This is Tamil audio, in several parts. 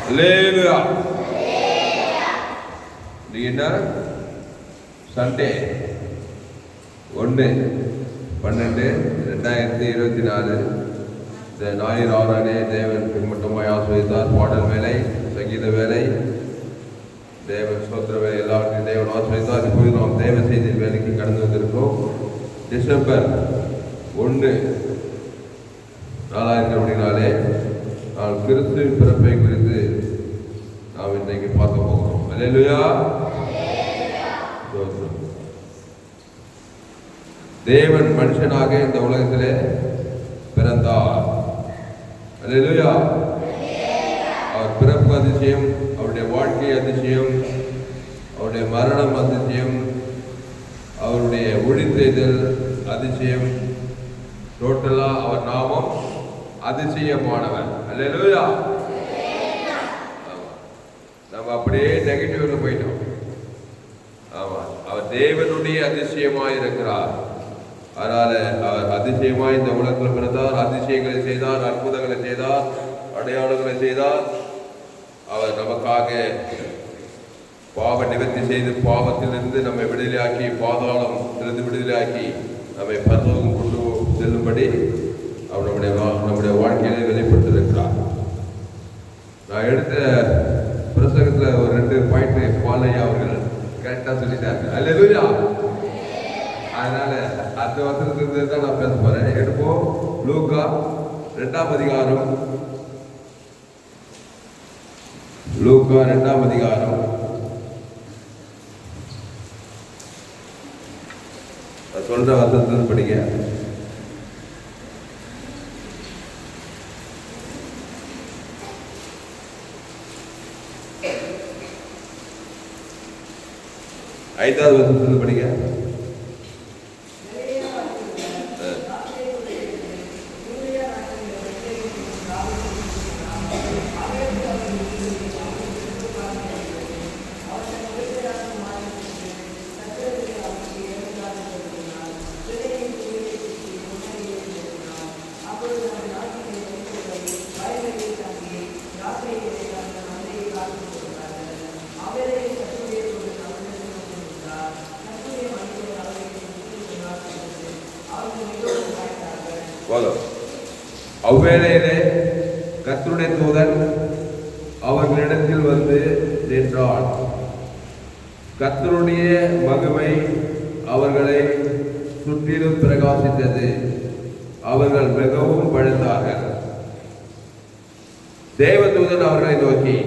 அல்லேலூயா. என்ன சண்டே 1/12/2024 இந்த ஞாயிறு ஆராதனை தேவன் பின்பற்றமாய் ஆசிரியத்தார். பாடல் வேலை, சங்கீத வேலை, தேவன் ஸ்தோத்திர வேலை எல்லாவற்றையும் தேவன் ஆசிரியத்தார். இப்போது நாம் தேவ செய்தி வேலைக்கு கடந்து வந்திருக்கோம். டிசம்பர் 1 4 நான் கிறிஸ்துவின் பிறப்பை குறித்து நாம் இன்றைக்கு பார்க்க போகிறோம். அல்லேலூயா. தேவன் மனுஷனாக இந்த உலகத்திலே பிறந்தார். அல்லேலூயா. அவர் பிறப்பு அதிசயம், அவருடைய வாழ்க்கை அதிசயம், அவருடைய மரணம் அதிசயம், அவருடைய ஒழித்தெழுதல் அதிசயம். டோட்டலா அவர் நாமம் அதிசயமானவர். அல்லேலூயா. நம்ம அப்படியே நெகட்டிவ்ல போயிட்டோம். ஆமா, அவர் தேவனுடைய அதிசயமாய் இருக்கிறார். அதனால அவர் அதிசயமாய் இந்த உலகத்தில் பிறந்தார், அதிசயங்களை செய்தார், அற்புதங்களை செய்தார், அடையாளங்களை செய்தார். அவர் நமக்காக பாவ நிவர்த்தி செய்து பாவத்திலிருந்து நம்மை விடுதலையாக்கி, பாதாளத்திலிருந்து விடுதலையாக்கி நம்மை பரலோகம் கொண்டு செல்லும்படி அவர் நம்முடைய வாழ்க்கையிலே வெளிப்பட்டிருக்கிறார். நான் எடுத்த பிரசங்கத்தில் ஒரு 2 பாயிண்ட் பாலையா அவர்கள் கரெக்டாக சொல்லிட்டாங்க. அல்லேலூயா. அதனால அந்த வசனத்திலிருந்து தான் நான் பேச போறேன். எடுப்போம். லூக்கா 2ஆம் அதிகாரம். லூக்கா 2ஆம் அதிகாரம். சொல்ற வசனத்திலிருந்து படிங்க. ஐந்தாவது வசனத்திலிருந்து படிங்க. அவ்வேளையிலே கர்த்தருடைய தூதன் அவர்களிடத்தில் வந்து நின்றார். கர்த்தருடைய மகிமை அவர்களை சுற்றிலும் பிரகாசித்தது. அவர்கள் மிகவும் பழுத்தார்கள். தேவதூதன் அவர்களை நோக்கி,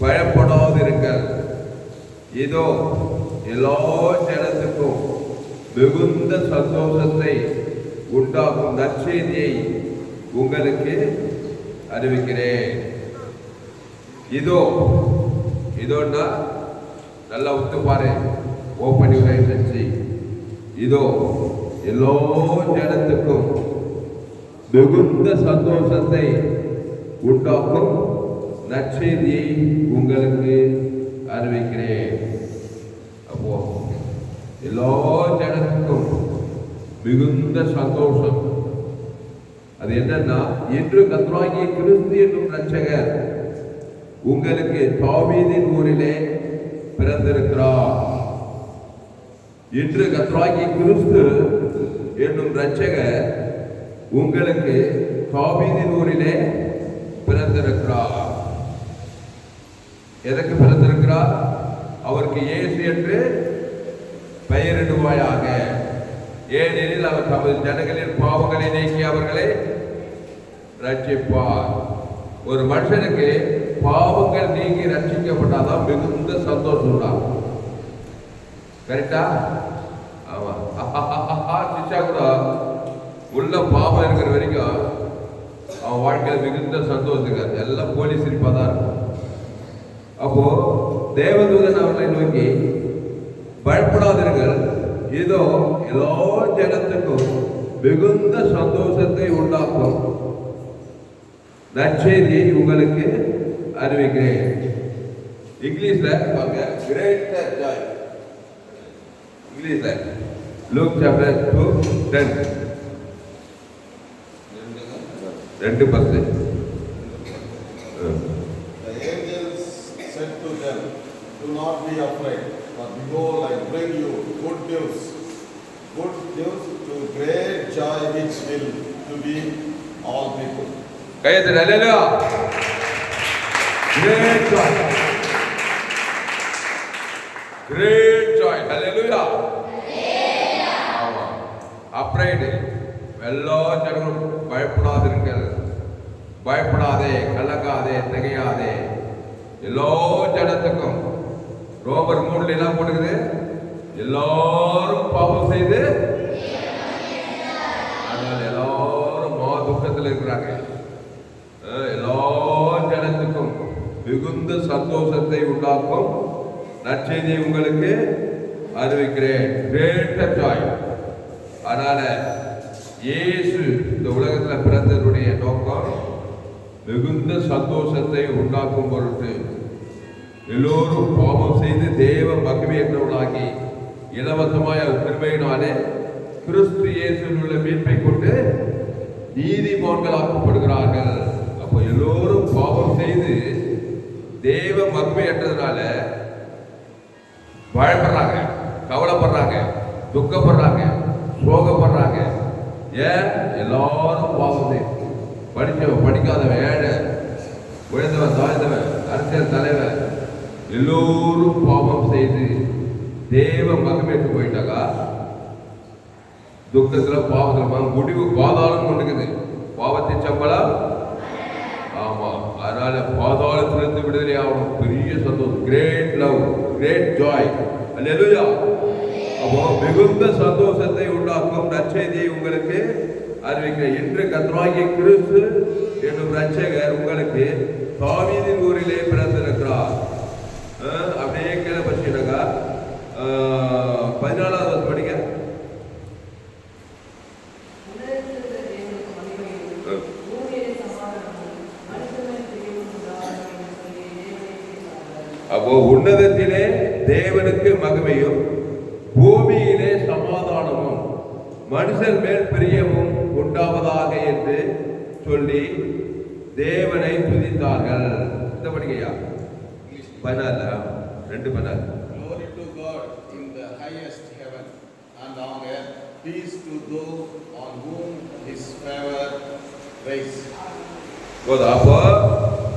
பயப்படாதிருங்கள், இதோ எல்லா ஜனத்துக்கும் மிகுந்த சந்தோஷத்தை உண்டாக்கும் நற்செய்தியை உங்களுக்கு அறிவிக்கிறேன். இதோன்னா நல்லா ஒத்து பாரு. ஓப்பன் யுவர் ஐஸ் அண்ட் சீ. இதோ எல்லா ஜனத்துக்கும் மிகுந்த சந்தோஷத்தை உண்டாக்கும் நற்செய்தியை உங்களுக்கு அறிவிக்கிறேன். அப்போ எல்லா ஜனத்துக்கும் மிகுந்த சந்தோஷம். அது என்னன்னா, இன்று கர்த்தராகிய கிறிஸ்து என்னும் இரட்சகர் உங்களுக்கு தாவீதின் ஊரிலே பிறந்திருக்கிறார். இன்று கர்த்தராகிய கிறிஸ்து என்னும் இரட்சகர் உங்களுக்கு தாவீதின் ஊரிலே பிறந்திருக்கிறார். எதற்கு பிறந்திருக்கிறார்? அவருக்கு இயேசு என்று பெயரிடுவாயாக. ஏனெனில் அவர் தமது ஜனங்களின் பாவங்களை நீக்கி அவர்களை ரட்சிப்பார். ஒரு மனுஷனுக்கு பாவங்கள் நீங்கி ரட்சிக்கப்பட்டாதான் மிகுந்த சந்தோஷம் தான். கரெக்டா? ஆமா. சிச்சா கூட உள்ள பாவம் இருக்கிற வரைக்கும் அவன் வாழ்க்கையில் மிகுந்த சந்தோஷம். எல்லாம் போலீஸ் சிரிப்பா தான் இருக்கும். அப்போ தேவதூதன் அவர்களை நோக்கி, பயப்படாதீர்கள், இதோ எல்லா ஜனத்துக்கும் மிகுந்த சந்தோஷத்தை உண்டாக்கும் நற்செய்தியை உங்களுக்கு அறிவிக்கிறேன். இங்கிலீஷ்ல கிரேட்டர் ஜாய். இங்கிலீஷ்ல look chapter 2:10. 2:10. to them, do not be afraid, for behold, I bring you good news to great joy which will to be all people. கையெழுத்து அல்லேலூயா. Great joy. Great joy. Hallelujah. ஆமா. Afraid. எல்லா ஜனங்களும் பயப்படாதீர்கள். பயப்படாதே, கலங்காதே, திகையாதே. எல்லா ஜனத்துக்கும் ரோமர் 3 என்ன போட்டுக்குது? எல்லாரும் பாவம் செய்து அதனால எல்லாரும் துக்கத்தில் இருக்கிறாங்க. எல்லா ஜனத்துக்கும் மிகுந்த சந்தோஷத்தை உண்டாக்கும் நற்செய்தியை உங்களுக்கு அறிவிக்கிறேன். Greater joy. அதனால இயேசு இந்த உலகத்தில் பிறந்ததுடைய நோக்கம் மிகுந்த சந்தோஷத்தை உண்டாக்கும் பொருட்டு எல்லோரும் பாவம் செய்து தேவ மகிமையற்றவர்களாகி இலவசமாய் கிருபையினாலே கிறிஸ்து இயேசுவில் உள்ள மீட்பை கொண்டு நீதிமான்களாக்கப்படுகிறார்கள். அப்போ எல்லோரும் பாவம் செய்து தேவ மகிமையற்றதுனால பயப்படுறாங்க, கவலைப்படுறாங்க, துக்கப்படுறாங்க, சோகப்படுறாங்க. ஏன்? எல்லாரும் பாவம் படித்தவன், படிக்காதவன், ஏழை, உயர்ந்தவன், தாழ்ந்தவன், அரசியல் தலைவர் எல்லோரும் பாவம் செய்து தேவ மகிமைக்கு போயிட்டாக்கா துக்கத்துல பாவத்துல முடிவு பாதாளம் கொண்டுக்குது. பாவத்தின் சம்பளம். ஆமா. அதனால பாதாளத்திலிருந்து விடுதலை ஆகணும். பெரிய சந்தோஷம். Great love, great joy. அல்லேலூயா. அப்போ மிகுந்த சந்தோஷத்தை உண்டாக்கும் நற்செய்தியை உங்களுக்கு அறிவிக்கிறேன். இன்று கர்த்தராகிய கிறிஸ்து என்னும் ரட்சகர் உங்களுக்கு தாவீதின் ஊரிலே பிறந்திருக்கிறார். அப்படியே கீழே பற்றினாக்கா 14வது படிக்க. அப்போ உன்னதத்திலே தேவனுக்கு மகிமையும் பூமியிலே சமாதானமும் மனுஷன் மேல் பிரியமும் உண்டாவதாக என்று சொல்லி தேவனை துதித்தார்கள். இந்த படிக்கையா 14. Glory to God in the highest heaven, and on earth peace to those on whom His favor reigns. அப்போ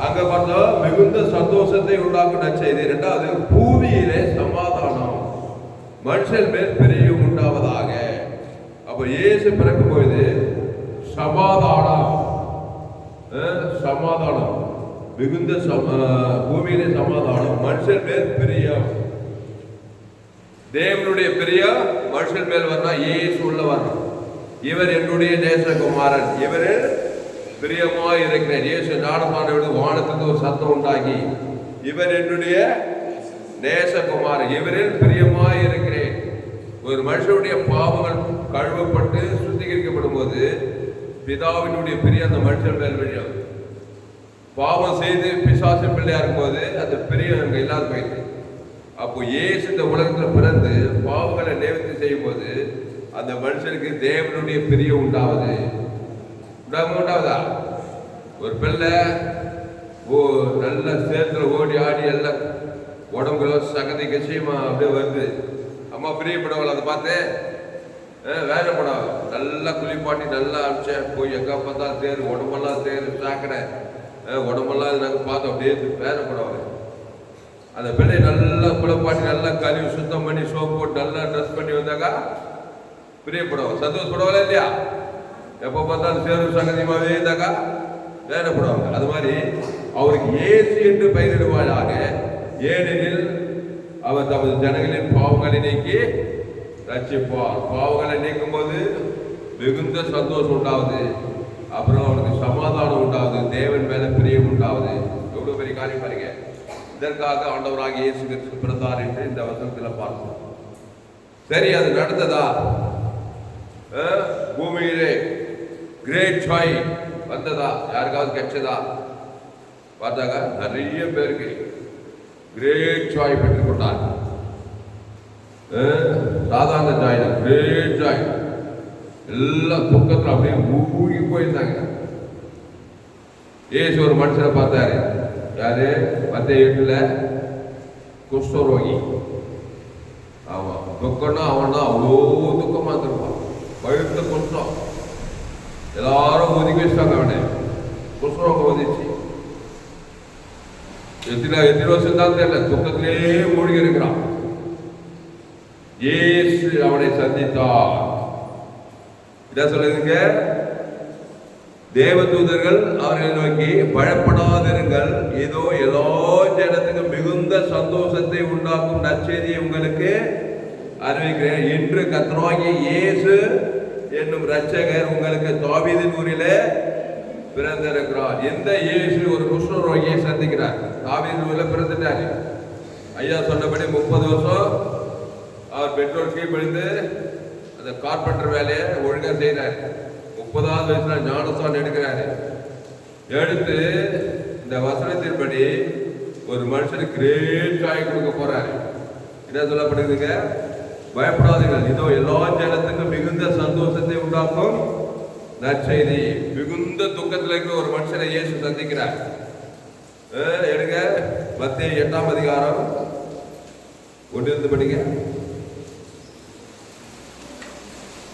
அங்க பார்த்தா மிகுந்த சந்தோஷத்தை உண்டாக்கும் நற்செய்தி. இரண்டாவது, பூமியிலே சமாதானம் மனுஷன் மேல் பிரியம் உண்டாவதாக. அப்ப இயேசு பிறக்கும் பொழுது சமாதானம், சமாதானம், மிகுந்த பூமியிலே சமாதானம், மனுஷன் மேல் பிரியம். தேவனுடைய பிரியம் மனுஷன் மேல் வரா. இயேசு உள்ள வரணும். இவர் என்னுடைய நேசகுமாரன், இவர் பிரியமாய் இருக்கிறேன். இயேசு ஞானமான வானத்துக்கு ஒரு சத்தம் உண்டாகி, இவர் என்னுடைய நேசகுமாரன், இவரில் பிரியமாய் இருக்கிறேன். ஒரு மனுஷனுடைய பாவங்கள் கழுவப்பட்டு சுத்திகரிக்கப்படும் போது பிதாவினுடைய பிரியம் அந்த மனுஷன் மேல் விழும். பாவம் செய்து பிசாசு பிள்ளையா இருக்கும்போது அந்த பிரியம் அங்கே இல்லாத போயிடுது. அப்போ இயேசு இந்த உலகத்தில் பிறந்து பாவங்களை நிவர்த்தி செய்யும் போது அந்த மனுஷனுக்கு தேவனுடைய பிரியம் உண்டாவது. உண்டாவதா? ஒரு பிள்ளை நல்ல சேத்துல ஓடி ஆடி எல்லாம் உடம்புல சகதி கட்சியமா அப்படியே வருது. அம்மா பிரியப்படவள் அதை பார்த்து வேலைப்படாது. நல்லா குளிப்பாட்டி நல்லா அமிச்சேன். போய் எங்கே பார்த்தாலும் தேர், உடம்பெல்லாம் தேர், சாக்கடை உடம்பெல்லாம் இது நாங்கள் பார்த்தோம். அப்படியே வேலைப்படவாங்க. அந்த பிள்ளை நல்லா குளிப்பாட்டி நல்லா கழுவி சுத்தம் பண்ணி சோப்பு போட்டு நல்லா ட்ரெஸ் பண்ணி வந்தாக்கா பிரியப்படுவாங்க, சந்தோஷப்படுவாங்களா இல்லையா? எப்போ பார்த்தாலும் சேரும் சங்கதியமாகவே இருந்தாக்கா வேலைப்படுவாங்க. அது மாதிரி அவருக்கு இயேசு என்று பெயரிடுவாயாக. ஏனெனில் அவர் தமது ஜனங்களின் பாவங்களை நீக்கி ரட்சிப்பார். பாவங்களை நீக்கும் போது மிகுந்த சந்தோஷம் உண்டாவது. அப்புறம் அவனுக்கு சமாதானம் உண்டாவது, தேவன் மேல பிரியம் உண்டாவது. எவ்வளவு பெரிய காரியம் பாருங்க. இதற்காக ஆண்டவராக இயேசு கிறிஸ்து பிறந்தார் என்று இந்த வசனத்தில் பார்ப்போம். சரி, அது நடந்ததா? பூமியிலே கிரேட் ஜாய் வந்ததா? யாருக்காவது கிடைச்சதா? பார்த்தாங்க நிறைய பேருக்கு கிரேட் ஜாய் பெற்றுக் கொண்டார். சாதாரண ஜாய், கிரேட் ஜாய். எல்லா துக்கத்தில் அப்படியே மூழ்கி போயிருந்தாங்க. ஏசு ஒரு மனுஷனை பார்த்தாரு. யாரு? மத்தேயு 8 குஷ்டரோகி. ஆமா, துக்கம்னா அவன் தான் அவ்வளோ துக்கமா இருந்திருப்பான். பழுத்த குஷ்டம், எல்லாரும் ஒதுக்கி வச்சிட்டாங்க அவனை. குஷ்டரோகம் வந்துச்சு. எத்தனை வருஷம் தான் தெரியல, துக்கத்திலே மூழ்கி இருக்கிறான். இயேசு அவனை சந்தித்தார். இதான் சொல்லுங்க, தேவதூதர்கள் அவர்களை நோக்கி, பயப்படாதிருங்கள், ஏதோ எல்லா ஜனத்துக்கும் மிகுந்த சந்தோஷத்தை உண்டாக்கும் நற்செய்தியை உங்களுக்கு அறிவிக்கிறேன். இன்று கர்த்தராகிய இயேசு என்னும் இரட்சகர் உங்களுக்கு தாவீதின் ஊரிலே பிறந்திருக்கிறார். எந்த இயேசு ஒரு குஷ்டரோகியை சந்திக்கிறார்? தாவீதின் ஊரில் பிறந்துட்டாரு. ஐயா சொன்னபடி 30 வருஷம் அவர் பெற்றோர் கீழ்ப்படிந்து அந்த கார்பெண்டர் வேலையை ஒழுங்கா செய்யறாரு. 30வது வயசுல ஞானஸ்தானம் எடுக்கிறாரு. எடுத்து இந்த வசனத்தின்படி ஒரு மனுஷனுக்கு கிரேட் ஜாய் கொடுக்க போறாரு. என்ன சொல்லப்படுதுங்க? பயப்படாதீர்கள், இதோ எல்லா ஜனத்துக்கும் மிகுந்த சந்தோஷத்தை உண்டாக்கும் நற்செய்தி. மிகுந்த துக்கத்தில் இருக்கிற ஒரு மனுஷனை இயேசு சந்திக்கிறார். எடுங்க, மத்தேயு 8ஆம் அதிகாரம் 1 படிங்க.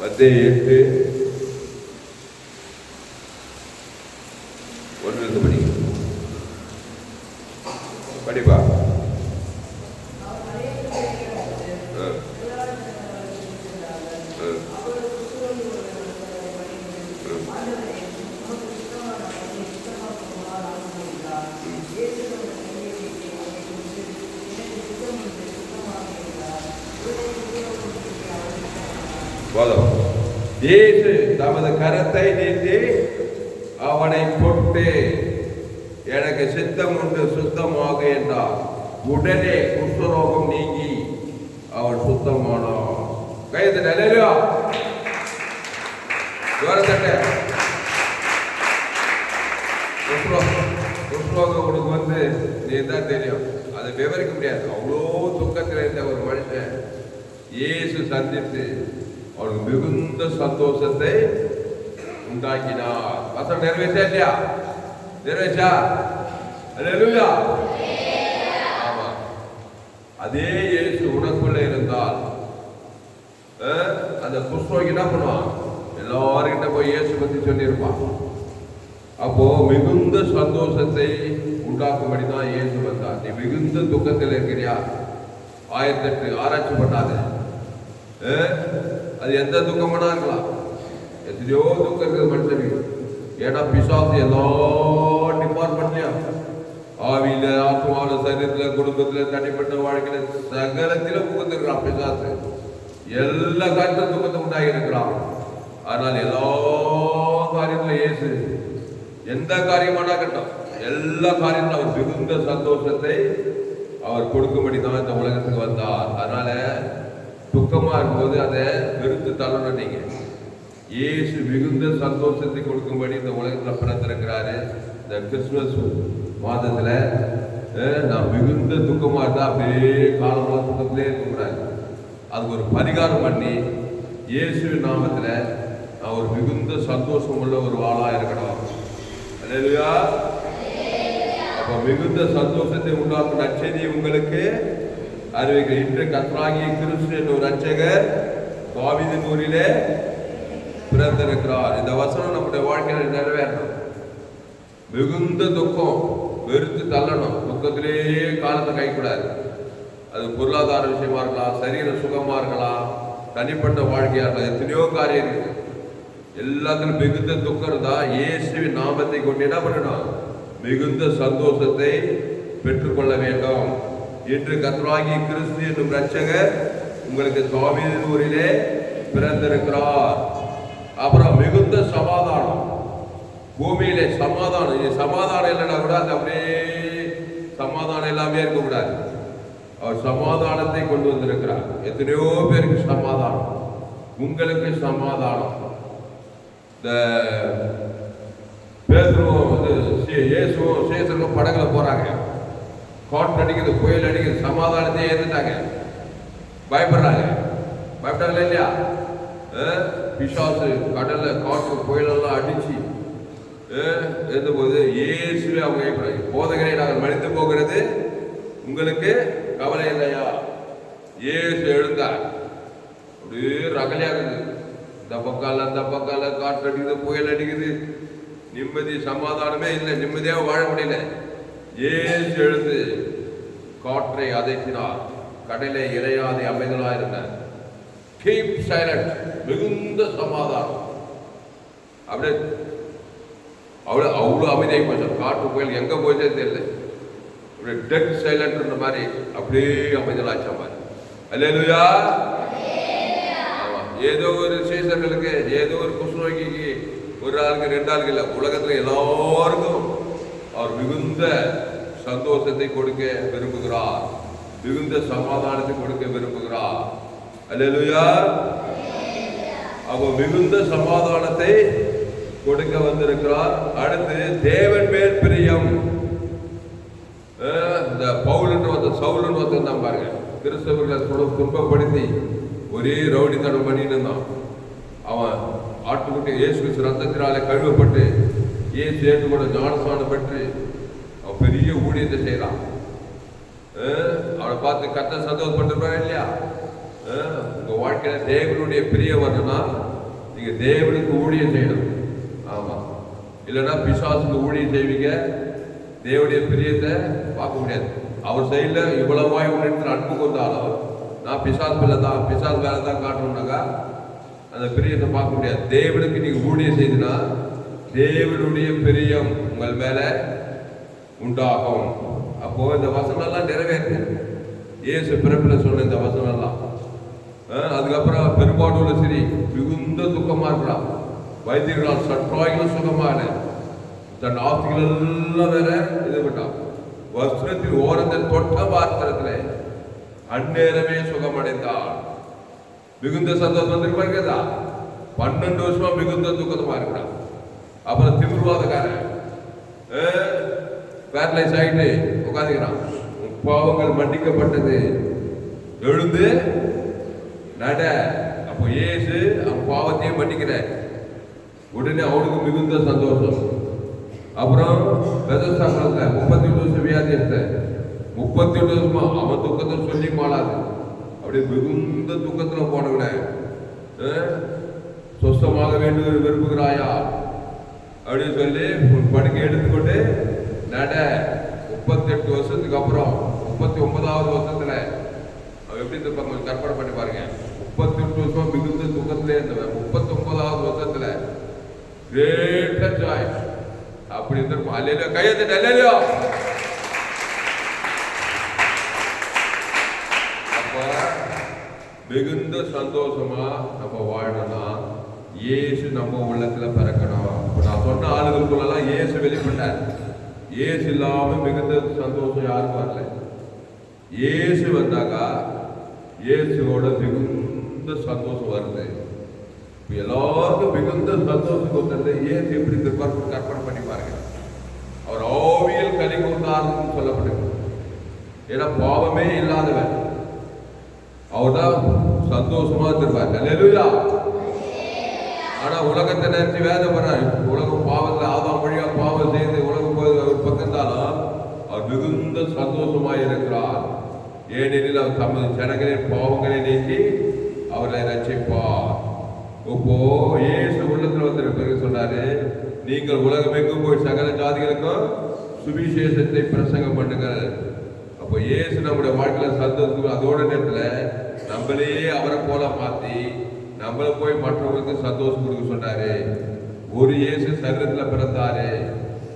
மத்தேயு 8:1 படிங்க. படிப்பா. இயேசு தமது கரத்தை நீட்டி அவனை தொட்டு, எனக்கு சித்தம் உண்டு, சுத்தமாக என்றார். உடனே குஷ்டரோகம் நீங்கி அவன் சுத்தமானான். கைது நிலையா குஷ்டரோகம் உனக்கு வந்து நீ தான் தெரியும், அதை விவரிக்க முடியாது. அவ்வளோ துக்கத்தில் இருந்த ஒரு மனுஷன் இயேசு சந்தித்து அவனுக்கு மிகுந்த சந்தோஷத்தை உண்டாக்கினார். வசனம் நிறைவேற்றா இல்லையா? நிறைவேற்றா? அல்லேலூயா. ஆமா, அதே இயேசு உனக்குள்ள இருந்தால் அந்த குஷ்டரோகி என்ன பண்ணுவான்? எல்லாருக்கிட்ட போய் இயேசு பத்தி சொல்லியிருப்பான். அப்போ மிகுந்த சந்தோஷத்தை உண்டாக்கும்படி தான் இயேசு வந்தார். நீ மிகுந்த துக்கத்தில் இருக்கிறியா? 1008 ஆராய்ச்சி பண்ணாத. அது எந்த துக்கமானா இருக்கலாம். எத்தனையோ துக்கம் இருக்குது மனுஷனுக்கு. ஏன்னா பிசாசு எல்லா டிபார்ட்மெண்ட்லயும், ஆவியில, ஆத்மாவில, சரீரத்துல, குடும்பத்துல, தனிப்பட்ட வாழ்க்கையில, சகலத்தில புகுந்துருக்கிறான் பிசாசு. எல்லா காரியத்திலும் துக்கத்தை உண்டாகி இருக்கிறான். ஆனால் எல்லா காரியத்திலும் இயேசு எந்த காரியமானா கட்டும், எல்லா காரியத்திலும் அவர் மிகுந்த சந்தோஷத்தை அவர் கொடுக்கும்படி தான் இந்த உலகத்துக்கு வந்தார். அதனால துக்கமா இருக்கும்போது அதை வெறுத்து தள்ளணும். நீங்க இயேசு மிகுந்த சந்தோஷத்தை கொடுக்கும்படி இந்த உலகத்துல பிறந்திருக்கிறாரு. இந்த கிறிஸ்துமஸ் மாதத்துல நான் மிகுந்த துக்கமா இருந்தா அப்படியே காலமாக துக்கத்திலே இருக்கக்கூடாது. அதுக்கு ஒரு பரிகாரம் பண்ணி இயேசுவின் நாமத்துல நான் ஒரு மிகுந்த சந்தோஷம் உள்ள ஒரு வாளா இருக்கணும். அல்லேலூயா. அப்ப மிகுந்த சந்தோஷத்தை உண்டாக்கும் நற்செய்தியை உங்களுக்கு அறிவிக்க, இன்று கர்த்தராகிய கிறிஸ்து என்ற ஒரு இரட்சகர் தாவீதின் ஊரிலே பிறந்திருக்கிறார். இந்த வசனம் நம்முடைய வாழ்க்கையில நிறைவேறணும். மிகுந்த துக்கம் வெறுத்து தள்ளணும். துக்கத்திலேயே காலத்தை கைக்கூடாது. அது பொருளாதார விஷயமா இருக்கலாம், சரீர சுகமா இருக்கலாம், தனிப்பட்ட வாழ்க்கையா இருக்கலாம், எத்தனையோ காரியம் இருக்கு. எல்லாத்திலும் மிகுந்த துக்கம் இருந்தா இயேசுவின் நாமத்தை கொண்டு என்ன பண்ணணும்? மிகுந்த சந்தோஷத்தை பெற்றுக்கொள்ள வேண்டும். இன்று கர்த்தராகிய கிறிஸ்து என்னும் இரட்சகர் உங்களுக்கு தாவீதின் ஊரிலே பிறந்திருக்கிறார். அப்புறம் மிகுந்த சமாதானம். பூமியிலே சமாதானம். இது சமாதானம் இல்லைன்னா கூட அது அப்படியே சமாதானம் எல்லாமே இருக்கக்கூடாது. அவர் சமாதானத்தை கொண்டு வந்திருக்கிறார். எத்தனையோ பேருக்கு சமாதானம், உங்களுக்கு சமாதானம். இந்த பேதுருவும் வந்து இயேசுவும் சேசரும் படகுல போறாங்க. காற்று அடிக்குது, புயல் அடிக்குது, சமாதானத்தையே ஏற்றுட்டாங்க. பயப்படுறாங்க. பயப்படாங்களா இல்லையா? பிசாசு கடல்ல காற்று புயலெல்லாம் அடிச்சு இருந்தபோது இயேசுவே அவங்க போதகரை நாங்கள் மனித்து போகிறது உங்களுக்கு கவலை ஏசு எழுந்தார். அப்படியே ரகலையாகுது. இந்த பக்கால அந்த பக்கால காற்று அடிக்குது, புயல் அடிக்குது, நிம்மதி சமாதானமே இல்லை, நிம்மதியாக வாழ முடியல. ஏசு எழுந்து காற்றை அதட்டினார். கடலை இறையாதை அமைதலாக இருந்தார். கீப் சைலண்ட், மிகுந்த சமாதானம். அப்படியே அவ்வளோ அமைதியாக போச்சு. காற்று புயல் எங்கே போச்சே தெரியல. அப்படியே டெட் சைலண்ட் மாதிரி அப்படியே அமைதலாச்ச மாதிரி. அல்லேலூயா. ஆமா, ஏதோ ஒரு சீசர்களுக்கு, ஏதோ ஒரு குஷ்ணோகிக்கு, ஒரு ஆளுக்கு 2 ஆளுக்கு இல்லை, உலகத்தில் எல்லாருக்கும் அவர் மிகுந்த சந்தோஷத்தை கொடுக்க விரும்புகிறார், மிகுந்த சமாதானத்தை கொடுக்க விரும்புகிறார். அல்லேலூயா. அவர் மிகுந்த சமாதானத்தை கொடுக்க வந்திருக்கிறார். அடுத்து தேவன் மேல் பிரியம். இந்த பவுலுன்னு வந்து சவுலுன்னு வந்து பாருங்க, கிறிஸ்தவர்களை துன்பப்படுத்தி ஒரே ரவுடித்தனம் பண்ணிட்டு இருந்தான். அவன் ஆட்டுக்குட்டி இயேசு கிறிஸ்து ரத்தத்தினாலே கழுவப்பட்டு இயேசு ஏற்றுக்கொண்ட ஞானஸ்நானம் பெற்று அவன் பெரிய ஊழியத்தை செய்யறான். அவனை பார்த்து கர்த்தர் சந்தோஷப்பட்டிருப்பாரு இல்லையா? உங்க வாழ்க்கையில தேவனுடைய பிரியம் வரணும்னா நீங்க தேவனுக்கு ஊழியம் செய்யணும். ஆமா, இல்லைன்னா பிசாசுக்கு ஊழியம் செய்வீங்க, தேவனுடைய பிரியத்தை பார்க்க முடியாது. அவர் சைட்ல இவ்வளவாய் உன்னிடத்தில் அன்பு கொண்டாலும் நான் பிசாசு வேலை தான் காட்டணும்னாக்கா அந்த பிரியத்தை பார்க்க முடியாது. தேவனுக்கு நீங்க ஊழியம் செய்துனா தேவனுடைய பிரியம் உங்கள் மேல உண்டாகும். அப்போ இந்த வசனம் எல்லாம் நிறைவேற்று. இயேசு பிறப்பில் சொன்ன இந்த வசனம் எல்லாம். அதுக்கப்புறம் பெரும்பாடுள்ள சரி மிகுந்த துக்கமா இருக்கிறான். வைத்தியர்களால் சற்றாயிலும் சுகமான தன் ஆஸ்திகள் எல்லாம் வேற இது விட்டான். வஸ்திரத்தில் ஓரத்தில் தொட்ட பாத்திரத்தில் அந்நேரமே சுகமடைந்தாள். மிகுந்த சந்தோஷம் வந்திருக்கா? 12 வருஷமா மிகுந்த துக்கமா இருக்கிறான். அப்புறம் திமிர்வாதக்காரன் பேரலைஸ் ஆகிட்டு உட்காந்துக்கிறான். பாவங்கள் மன்னிக்கப்பட்டது, எழுந்து நட. அப்போ ஏசு அவன் பாவத்தையே மன்னிக்கிற உடனே அவனுக்கு மிகுந்த சந்தோஷம். அப்புறம் பெதஸ்தாபுரத்துல 38 வருஷம் வியாதியத்தை 38 வருஷமா அவன் துக்கத்தை சொல்லி மாளாது. அப்படியே மிகுந்த துக்கத்துல போனவன சொஸ்தமாக வேண்டும் விரும்புகிறாயா அப்படின்னு சொல்லி படுக்கை எடுத்துக்கொண்டு நட. 38 வருஷத்துக்கு அப்புறம் 39வது வருஷத்துல அவன் எப்படி இருப்பாங்க கற்பனை பண்ணி பாருங்க. 38 வருஷம் மிகுந்த துக்கத்திலே இருந்தவன் 39வது வருஷத்துல கிரேட்டர் ஜாய் அப்படி இருந்திருப்பான். அல்லேலூயா, கையெழுத்து அல்லேலூயா. அப்ப மிகுந்த சந்தோஷமா நம்ம வாழணும்னா இயேசு நம்ம உள்ளத்துல பிறக்கணும். நான் சொன்ன ஆளுகளுக்குள்ளெல்லாம் இயேசு வெளிப்பட்டார். இயேசு இல்லாம மிகுந்த சந்தோஷம் யாருக்கும் வரல. இயேசு வந்தாக்கா இயேசுவோட மிகுந்த சந்தோஷம் வருது. எல்லாருக்கும் மிகுந்த சந்தோஷம் கொடுத்தது இயேசு எப்படி கற்பனை பண்ணி பாருங்க. அவர் ஆவியில் கனி கூர்ந்தார்னு சொல்லப்படுது. ஏன்னா பாவமே இல்லாதவன் அவர் தான் சந்தோஷமா இருந்திருப்பார். அல்லேலூயா. ஆனா உலகத்தை நினைச்சு வேதப்படுறாரு. உலகம் பாவத்தில் ஆதாம் வழியா பாவம் செய்து உலகம் அவர் பக்கத்தாலும் அவர் மிகுந்த சந்தோஷமாய் இருக்கிறார். ஏனெனில் அவர் தமது ஜனங்களின் பாவங்களை நீக்கி அவர்களை ரட்சிப்பார். இப்போ இயேசு உள்ளத்துல வந்திருப்பது சொன்னாரு, நீங்கள் உலகம் எங்கும் போய் சகல ஜாதிகளுக்கும் சுவிசேஷத்தை பிரசங்கம் பண்ணுங்கள். அப்போ இயேசு நம்முடைய வாழ்க்கையில சந்தோஷம். அதோட நேரத்துல நம்மளையே அவரை போல மாத்தி நம்மள போய் மற்றவங்களுக்கு சந்தோஷம் கொடுக்க சொன்னாரு. ஒரு இயேசு சரீரத்துல பிறந்தாரு.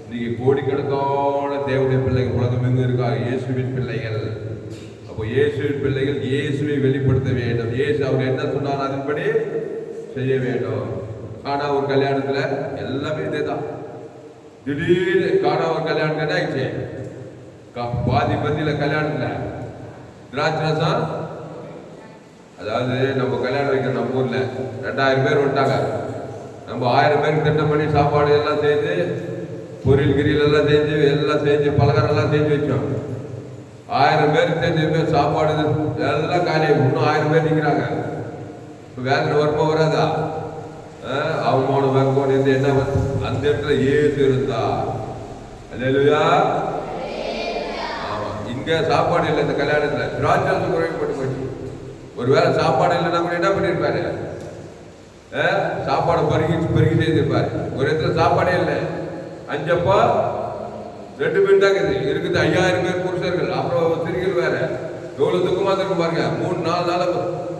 இன்னைக்கு கோடிக்கணக்கான தேவனுடைய பிள்ளைகள் உலகம் எங்கும் இருக்காங்க, இயேசுவின் பிள்ளைகள். அப்போ இயேசுவின் பிள்ளைகள் இயேசுவை வெளிப்படுத்த வேண்டும். இயேசு அவர் என்ன சொன்னார் அதன்படி செய்ய வேண்டும். காணா ஒரு கல்யாணத்துல எல்லாமே இதேதான். திடீர்னு காணா ஒரு கல்யாணம் என்ன ஆயிடுச்சு? பாதி பந்தியில கல்யாணத்துல திராட்சரசம். அதாவது நம்ம கல்யாணம் வைக்கிற நம்ம ஊர்ல 2000 பேர் வந்துட்டாங்க. நம்ம 1000 பேருக்கு திட்டம் பண்ணி சாப்பாடு எல்லாம் செஞ்சு பொரியல் கிரியல் எல்லாம் செஞ்சு பலகாரம் எல்லாம் செஞ்சு வச்சோம். 1000 பேருக்கு செஞ்சு சாப்பாடு எல்லாம் காலி. இன்னும் 1000 பேர் நிற்கிறாங்க. வேதனை வருமா வராதா? அவமானம் வெக்கம் இருந்து என்ன அந்த இடத்துல ஏசு இருந்தா. அல்லேலூயா. ஆமா, இங்க சாப்பாடு இல்லை. இந்த கல்யாணத்துல திராட்சரசம் குறைக்கப்பட்டு போயிடுச்சு. ஒருவேளை சாப்பாடு இல்லைன்னா கூட என்ன பண்ணியிருப்பாரு? சாப்பாடு பெருகி செய்திருப்பாரு. ஒரு இடத்துல சாப்பாடே இல்லை, 5 அப்பா 2 மீன் தான் இருக்குது. 5000 பேர் புருஷர்கள், அப்புறம் ஸ்திரீகள் வேற. எவ்வளவு துக்கமா இருக்கு பாருங்க. 3-4 நாள்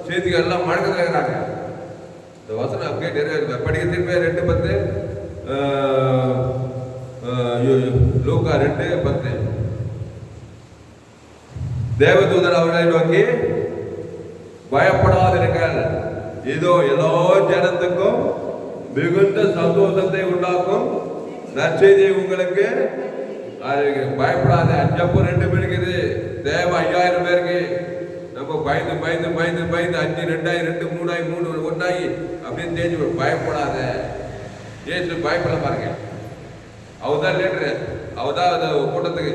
செய்திகள் எல்லாம் மழக்கத்தில் இருக்கிறாங்க. இந்த வசனம் அப்படியே நிறைவேறு. படிக்க திரும்ப 2:10, லூக்கா 2:10. தேவதூதர் அவர்களை நோக்கி, பயப்படாதிருங்கள், இதோ எல்லா ஜனத்துக்கும் மிகுந்த சந்தோஷத்தை உண்டாக்கும் நற்செய்தியை உங்களுக்கு பயப்படாத. 5 அப்போ 2 மீன், தேவ 5000 பேருக்கு. நம்ம பயந்து 5 2 2 3 1 அப்படின்னு தெரிஞ்சு பயப்படாத. ஏசு பயப்பட பாருங்க. அவர்தான் லீடரு, அவர்தான் அந்த கூட்டத்துக்கு.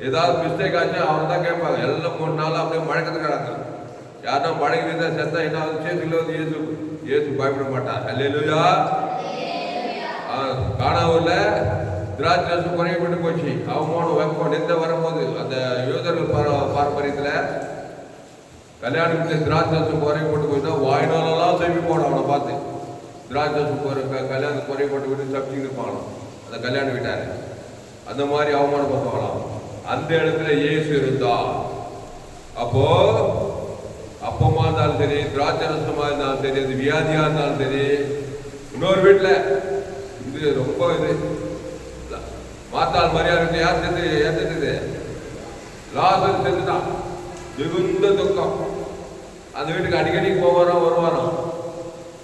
ஏதாவது மிஸ்டேக் ஆச்சு அவர் தான் கேட்பாங்க. எல்லாம் 3 நாள் அப்படியே மழக்கத்துக்கு கிடக்கும். யாருன்னா மழை வீதா செத்தா என்ன சேர்த்துல வந்து ஏசு பயப்பட மாட்டார். அல்லேலூயா. காணாவூர்ல திராட்சை குறையப்பட்டு போச்சு. அவமானம் வைப்போம் நிந்த வரும்போது அந்த யூதர்கள் பாரம்பரியத்துல கல்யாணத்துக்கு திராட்சை குறையப்பட்டு போச்சுன்னா வாய்நாளெல்லாம் செவி போடும். அவனை பார்த்து திராட்சை கல்யாணம் குறையப்பட்டு விட்டு சப்ஜிக்கு இருப்பாங்க அந்த கல்யாண வீட்டாரு. அந்த மாதிரி அவமானப்படுத்துவாங்களாம். அந்த இடத்துல இயேசு இருந்தா. அப்போ அப்பமா இருந்தாலும் சரி, திராட்சை ரசமா இருந்தாலும் சரி, அது வியாதியா இருந்தாலும் சரி, இன்னொரு வீட்டுல இது ரொம்ப மாத்தாள் மரியாதை இருக்கு. யார் செத்துது? லாசர் செத்துட்டான். மிகுந்த துக்கம். அந்த வீட்டுக்கு அடிக்கடி போவாராம் வருவாராம்.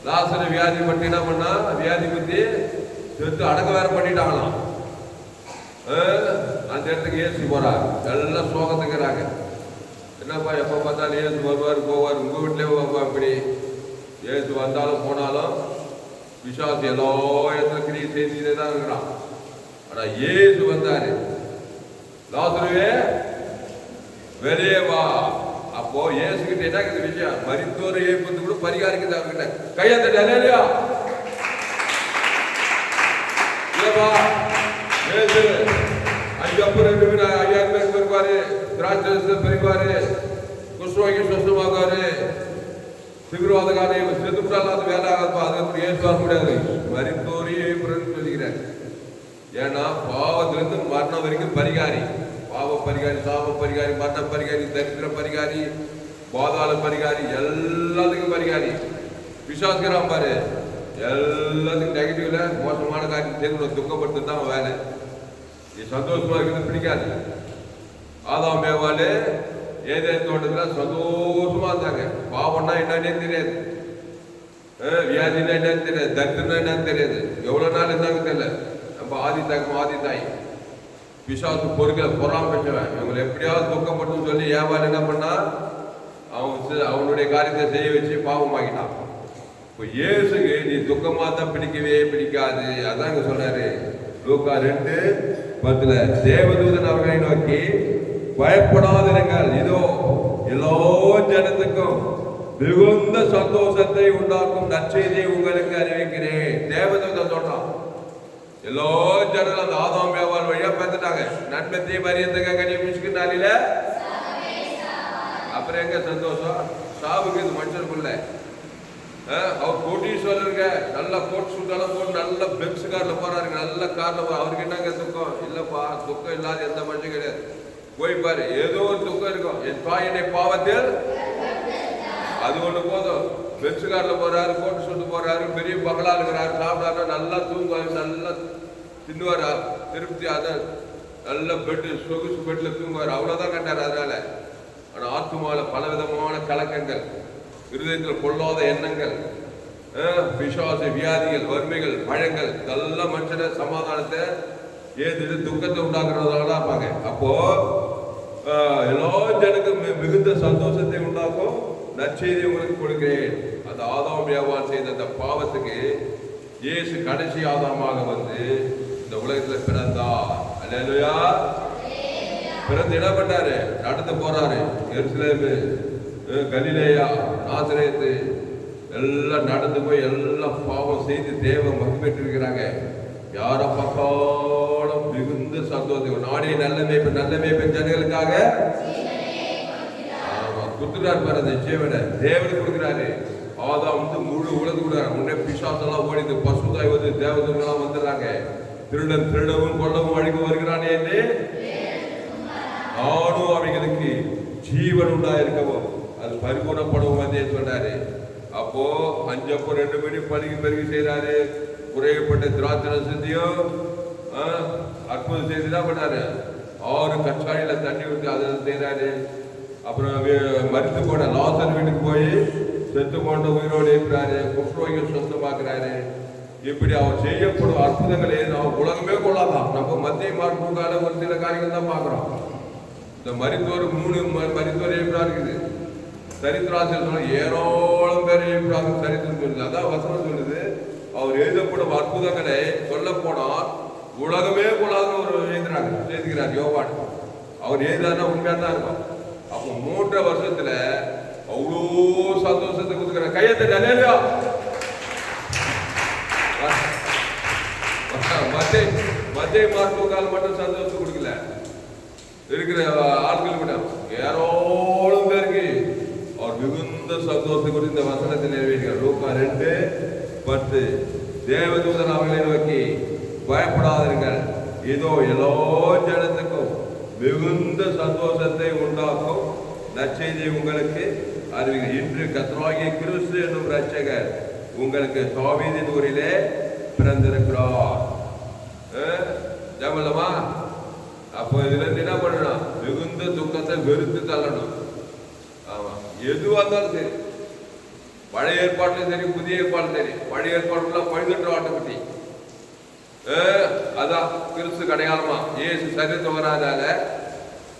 லாசரை வியாதி பற்றி என்ன பண்ணா, வியாதி பத்தி செத்து அடக்க வேற பண்ணிட்டாங்களாம். அந்த இடத்துக்கு ஏசு போறாரு. எல்லாம் சோகத்துக்கிறாங்க. என்னப்பா எப்ப பார்த்தாலும் ஏசு வருவார் போவார், உங்க வீட்டிலே அப்படி. ஏசு வந்தாலும் போனாலும் விசுவாசி எல்லா இடத்துல கிரியை செய்துட்டே தான் இருக்கிறான். ஆனா ஏசு வந்தாரு, லாசருவே வெளியே வா. அப்போ ஏசு கிட்ட என்ன விஷயம்? மரித்தோரை ஏற்பது கூட பரிகாரிக்குது அவர்கிட்ட. கையத்தட்ட இல்லையா? ஏசு 5 அப்போ 2 மீன் 5000 பேர் பெறுவாரு, திராட்சை பெறுவாரு, குஷ்ரோகி சுத்தமாகாரு, சிகிரவாதகாரே செத்துட்டாலும் அது வேலை ஆகாதுப்பா. அதுக்கு ஏசு வர முடியாது. மரித்தோரையே சொல்லிக்கிறார். ஏன்னா பாவத்திலிருந்து மரணம் வரைக்கும் பரிகாரி. பாவ பரிகாரி, சாப பரிகாரி, மரண பரிகாரி, தரித்திர பரிகாரி, பாதாள பரிகாரி, எல்லாத்துக்கும் பரிகாரி. விசுவாசிக்கிறான் பாரு, எல்லாத்துக்கும் நெகட்டிவ்ல மோசமான காரியம் செய்து துக்கப்பட்டு தான் வேலை. நீ சந்தோஷமா இருக்கிறது பிடிக்காது. ஆதாம் ஏவாளு ஏதேன் தோட்டத்துல சந்தோஷமா இருந்தாங்க. பாவம்னா என்னன்னே தெரியாது, வியாதினா என்னன்னு தெரியாது, தரித்திரம்னா என்னன்னு தெரியாது. எவ்வளவு நாள் இருந்தாங்க தெரியல. நம்ம ஆதி தாய் விசுவாச பொருட்களை பொறாம பெற்றவன். இவங்களை எப்படியாவது துக்கப்பட்டு சொல்லி ஏவாள் என்ன பண்ணா, அவனுடைய காரியத்தை செய்ய வச்சு பாவமாக்கிட்டான். இப்போ இயேசுக்கு நீ துக்கமா தான் பிடிக்கவே பிடிக்காது. அதான் இங்க சொல்றாரு லூக்கா 2:10. தேவதூதன் அவர்களை நோக்கி, பயப்படாதிருங்கள், இதோ எல்லா ஜனத்துக்கும் மிகுந்த சந்தோஷத்தை உண்டாக்கும் நற்செய்தியை உங்களுக்கு அறிவிக்கிறேன். தேவதூதன் சொல்றான். எல்லா ஜனங்களும் அந்த ஆதாம் ஏவாள் வழியா பார்த்துட்டாங்க. நன்மத்தை மரியத்துக்கு கனியை பிடிச்சுக்கிட்டாலில அப்புறம் எங்க சந்தோஷம்? சாவுக்கு இது மனுஷனுக்குள்ள. அவர் கோட்டீஸ்வரருங்க, நல்ல கோட் சூட்டெல்லாம் போட்டு நல்ல பென்ஸ் கார்ல போறாருங்க, நல்ல கார்ல போற. அவருக்கு என்னங்க துக்கம்? இல்லப்பா, துக்கம் இல்லாத எந்த மனுஷன் கிடையாது. போய் பாரு, ஏதோ ஒரு துக்கம் இருக்கும். என் தாய் என்னை பாவத்தில், அது ஒண்ணு போதும். பென்ஸ் கார்ல போறாரு, கோட்டு சூட்டு போறாரு, பெரிய பங்களா இருக்கிறாரு, சாப்பிடாரு, நல்லா தூங்குவாரு, நல்லா தின்னுவாரா, திருப்தி. அதான் நல்ல பெட்டு, சொகுசு பெட்ல தூங்குவார். அவ்வளவுதான் கண்டாரு. அதனால ஆனா ஆத்துமால பலவிதமான கலக்கங்கள், இருதயத்தில் பொல்லாத எண்ணங்கள், பிசாசு, வியாதிகள், வறுமைகள், பழங்கள், இதெல்லாம் மனுஷன சமாதானத்தை ஏது துக்கத்தை உண்டாக்குறதால இருப்பாங்க. அப்போ எல்லா ஜனக்கும் மிகுந்த சந்தோஷத்தை உண்டாக்கும் நற்செய்தி உங்களுக்கு கொடுக்கிறேன். அந்த ஆதாம் ஏவாள் செய்த அந்த பாவத்துக்கு இயேசு கடைசி ஆதாமாக வந்து இந்த உலகத்துல பிறந்தார். அல்லேலூயா. பிறந்து என்ன பண்ணாரு? நடந்து போறாரு. எருசலேமு, கலிலேயா, நாசரேத்து எல்லாம் நடந்து போய் எல்லாம் பாவம் செய்து தேவ மகிமைட்டு இருக்கிறாங்க. யார பார்த்தாலும் மிகுந்த சந்தோஷம். நாடே நல்ல மேய்ப்பன் ஜனங்களுக்காக குத்துறாரு பாரு அந்த ஜீவனை தேவனுக்கு கொடுக்குறாரு. ஆதாம் வந்து முழு உலகம் கொடுக்குறாரு. முன்னே பிசாசெல்லாம் ஓடிது, பசுதாய் வந்து தேவதூதர்கள்லாம் வந்துடுறாங்க. திருடன் திருடவும் கொல்லவும் அழிவு வருகிறானே என்று நானும் அவைகளுக்கு ஜீவன் உண்டாயிருக்கவும் அது பரிபூர்ணப்படவும் வந்தே சொன்னாரு. அப்போ 5 அப்போ 2 மணி பருகி செய்யறாரு. குறையப்பட்ட திராட்சரசத்தையும் அற்புதம் செய்து தான் பண்ணாரு. 6 கச்சாடியில தண்ணி விட்டு அதை செய்யறாரு. அப்புறம் மரித்து போன லாசர் வீட்டுக்கு போய் செத்து போன்ற உயிரோடு இருக்கிறாரு. குஷ்ரோகிகள் சொந்தமாக்குறாரு. இப்படி அவர் செய்யப்படும் அற்புதங்களை நாம் உலகமே கொள்ளாதான். நம்ம மத்திய மார்க்கால ஒரு சில காரியங்கள் தான் பார்க்கிறோம். இந்த மரித்தோர் 3 மரித்தோர் எழுப்பினா இருக்குது. சரித்திராசிரியர் சொன்ன ஏராளம் பேர் எழுப்பினாங்க சரித்திரம் சொல்லுது. அதான் வசனம் சொல்லுது. அவர் எழுதப்படும் அற்புதங்களை சொல்ல போனால் உலகமே கொள்ளாதுன்னு ஒரு எழுதுகிறார் யோவான். அவர் எழுதாருன்னா உண்மையா தான் இருக்கும். அப்போ 3 வருஷத்துல அவ்வளோ சந்தோஷத்தை கொடுக்குற கையத்தை அலேலுயா. மத்திய மார்க்கால் மட்டும் சந்தோஷம் கொடுக்கல, இருக்கிற ஆட்கள் கூட ஏராளம் பேருக்கு அவர் மிகுந்த சந்தோஷத்தை கொடுத்து இந்த வசனத்தை நிறைவேற்கிறார். லூக்கா 2:10 தேவதூதன் அவர்களை நோக்கி பயப்படாதீர்கள், இதோ எல்லா ஜனத்துக்கும் மிகுந்த சந்தோஷத்தை உண்டாக்கும் நற்செய்தி உங்களுக்கு அறிவிங்க. இன்று கர்த்தராகிய கிறிஸ்து என்னும் இரட்சகர் உங்களுக்கு தாவீதின் ஊரிலே பிறந்திருக்கிறார். ஜபலமா. அப்போ இதுல இருந்து என்ன பண்ணணும்? மிகுந்த துக்கத்தை வெறுத்து தள்ளணும். ஆமா, எதுவா இருந்தாலும் சரி, பழைய ஏற்பாட்டிலும் சரி புதிய ஏற்பாடும் சரி. பழைய ஏற்பாடுல பழுதற்ற ஆட்டுக்குட்டி, அதான் கிறிஸ்து அடையாளமா இயேசு சரீரத்தை வராதால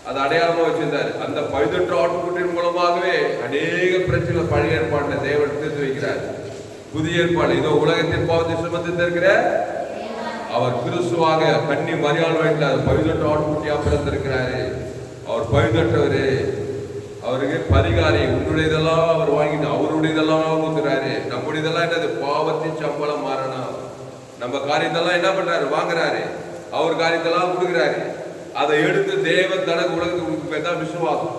அது அடையாளமா வச்சிருந்தாரு. அந்த பழுதற்ற ஆட்டுக்குட்டியின் மூலமாகவே அநேக பிரச்சனை பழைய ஏற்பாடுல தேவன் தீர்த்து வைக்கிறார். புதிய ஏற்பாடு இதோ உலகத்தின் பாவத்தை சுமந்து இருக்கிற அவர் கிறிஸ்துவாக கன்னி மரியாள் வயதில் பழுதற்ற ஆட்டுக்குட்டியா பிறந்திருக்கிறாரு. அவர் பழுதற்றவரு, அவருக்கு பரிகாரி. உன்னுடையதெல்லாம் அவர் வாங்கிட்டு அவருடையதெல்லாம் கொடுக்குறாரு. நம்முடையதெல்லாம் என்னது? பாவத்தின் சம்பளம் மாறணும். நம்ம காரியத்தெல்லாம் என்ன பண்றாரு? வாங்குறாரு. அவர் காரியத்தெல்லாம் கொடுக்குறாரு. அதை எடுத்து தேவன் தனக்கு உலகத்துக்கு தான் விசுவாசம்.